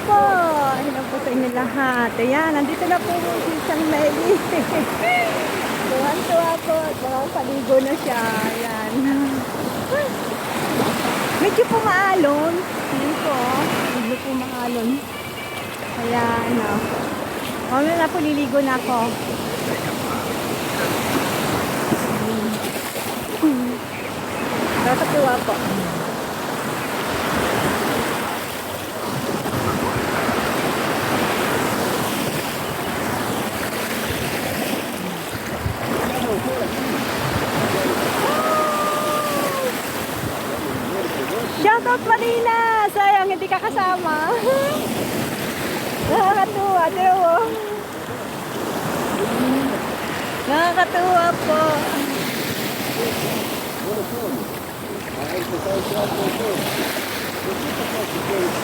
po. Hello po sa inyo lahat. Ayan, nandito na po si Sang Meli. Tuwan-tuwa po. Parang paligo na siya. Ayan. Medyo pumaalon. Ayan po. Medyo pumaalon. Ayan. Mamaya na po liligo na ako. Nakakatuwa po. Shoutout Manila! Sayang, hindi ka kasama. Nakakatuwa, diba? Nakakatuwa po.